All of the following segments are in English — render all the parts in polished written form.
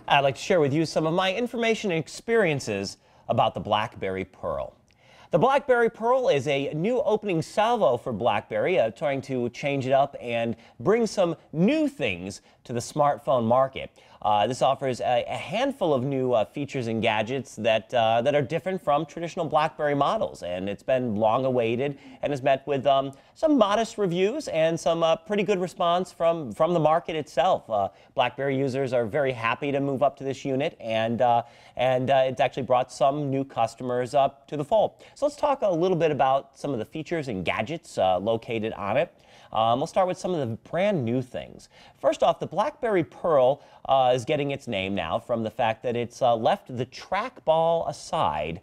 I'd like to share with you some of my information and experiences about the BlackBerry Pearl. The BlackBerry Pearl is a new opening salvo for BlackBerry, trying to change it up and bring some new things to the smartphone market. This offers a handful of new features and gadgets that are different from traditional BlackBerry models, and it's been long awaited and has met with some modest reviews and some pretty good response from the market itself. BlackBerry users are very happy to move up to this unit, and it's actually brought some new customers up to the fold. So let's talk a little bit about some of the features and gadgets located on it. We'll start with some of the brand new things. First off, the BlackBerry Pearl is getting its name now from the fact that it's left the trackball aside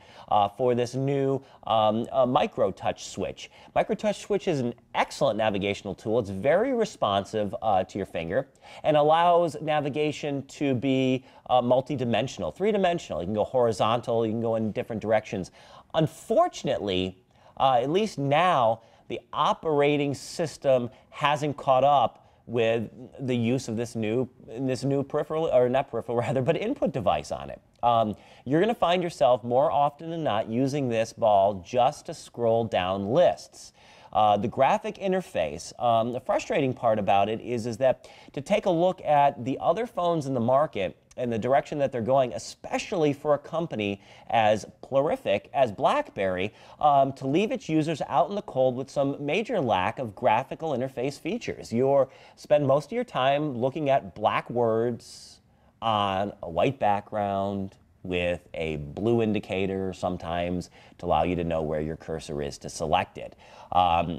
for this new micro touch switch. Micro touch switch is an excellent navigational tool. It's very responsive to your finger and allows navigation to be multi-dimensional, three-dimensional. You can go horizontal, you can go in different directions. Unfortunately, at least now, the operating system hasn't caught up with the use of this new peripheral, or not peripheral rather, but input device on it. You're going to find yourself more often than not using this ball just to scroll down lists. The graphic interface, the frustrating part about it is that to take a look at the other phones in the market and the direction that they're going, especially for a company as prolific as BlackBerry, to leave its users out in the cold with some major lack of graphical interface features. You spend most of your time looking at black words on a white background with a blue indicator sometimes to allow you to know where your cursor is to select it.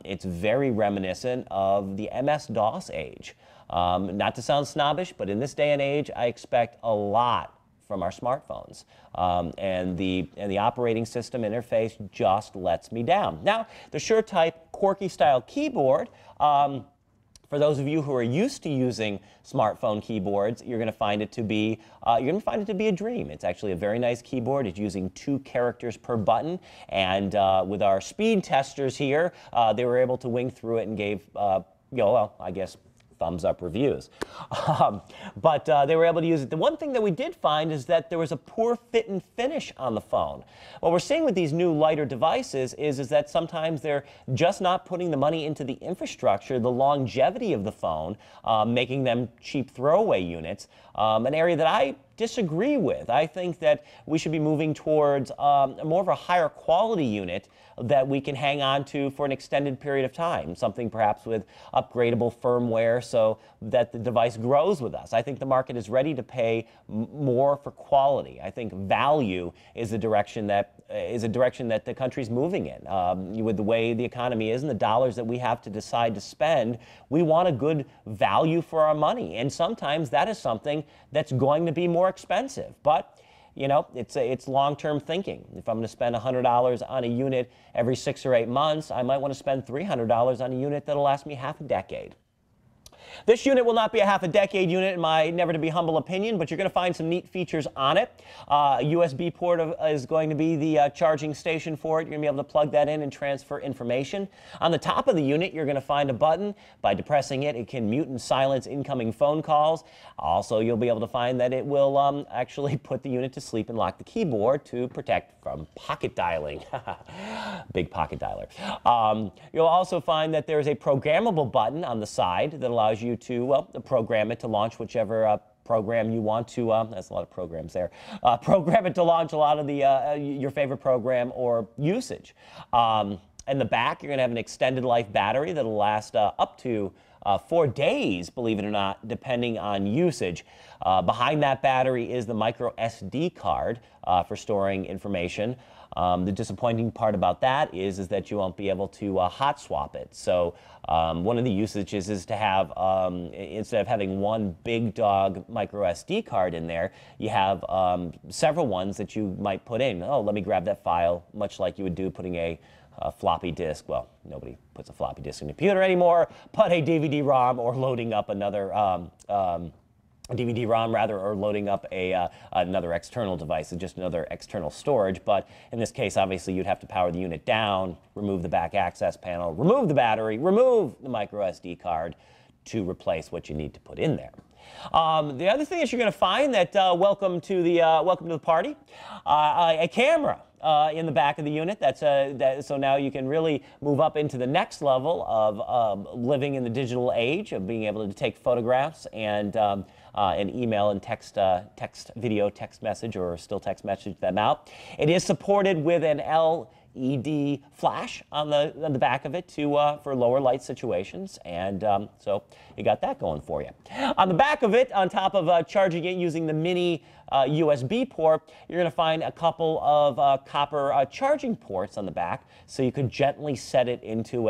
It's very reminiscent of the MS-DOS age. Not to sound snobbish, but in this day and age, I expect a lot from our smartphones. And the operating system interface just lets me down. Now, the SureType QWERTY style keyboard, for those of you who are used to using smartphone keyboards, you're going to find it to be a dream. It's actually a very nice keyboard. It's using 2 characters per button, and with our speed testers here, they were able to wing through it and gave, well, I guess, thumbs up reviews. But they were able to use it. The one thing that we did find is that there was a poor fit and finish on the phone. What we're seeing with these new lighter devices is that sometimes they're just not putting the money into the infrastructure, the longevity of the phone, making them cheap throwaway units, an area that I disagree with. I think that we should be moving towards more of a higher quality unit that we can hang on to for an extended period of time, something perhaps with upgradable firmware so that the device grows with us. I think the market is ready to pay more for quality. I think value is a direction that the country's moving in. With the way the economy is and the dollars that we have to decide to spend, we want a good value for our money, and sometimes that is something that's going to be more expensive. But you know, it's long-term thinking. If I'm going to spend $100 on a unit every 6 or 8 months, I might want to spend $300 on a unit that'll last me half a decade. This unit will not be a half a decade unit in my never to be humble opinion, but you're going to find some neat features on it. A USB port is going to be the charging station for it. You're going to be able to plug that in and transfer information. On the top of the unit, you're going to find a button. By depressing it, it can mute and silence incoming phone calls. Also, you'll be able to find that it will actually put the unit to sleep and lock the keyboard to protect from pocket dialing. Big pocket dialer. You'll also find that there's a programmable button on the side that allows you to, well, program it to launch whichever program you want to, that's a lot of programs there, program it to launch a lot of the, your favorite program or usage. In the back, you're going to have an extended life battery that will last up to 4 days, believe it or not, depending on usage. Behind that battery is the micro SD card for storing information. The disappointing part about that is that you won't be able to hot swap it. So one of the usages is to have, instead of having one big dog micro SD card in there, you have several ones that you might put in. Oh, let me grab that file, much like you would do putting a floppy disk. Well, nobody puts a floppy disk in a computer anymore, but a DVD-ROM or loading up another a DVD-ROM rather, or loading up another external device, just another external storage. But in this case, obviously, you'd have to power the unit down, remove the back access panel, remove the battery, remove the micro SD card to replace what you need to put in there. The other thing is you're going to find that welcome to the party, a camera in the back of the unit. So now you can really move up into the next level of living in the digital age, of being able to take photographs and email and text video, text message, or still text message them out. It is supported with an LED flash on the back of it for lower light situations, and so you got that going for you. On the back of it, on top of charging it using the mini USB port, you're going to find a couple of copper charging ports on the back, so you could gently set it into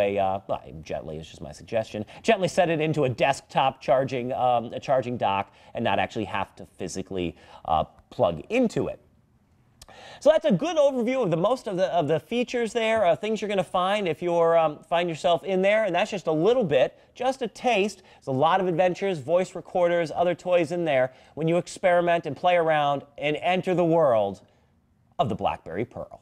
gently is just my suggestion, gently set it into a desktop charging dock and not actually have to physically plug into it. So that's a good overview of most of the features there, things you're going to find if you find yourself in there, and that's just a little bit, just a taste. There's a lot of adventures, voice recorders, other toys in there when you experiment and play around and enter the world of the BlackBerry Pearl.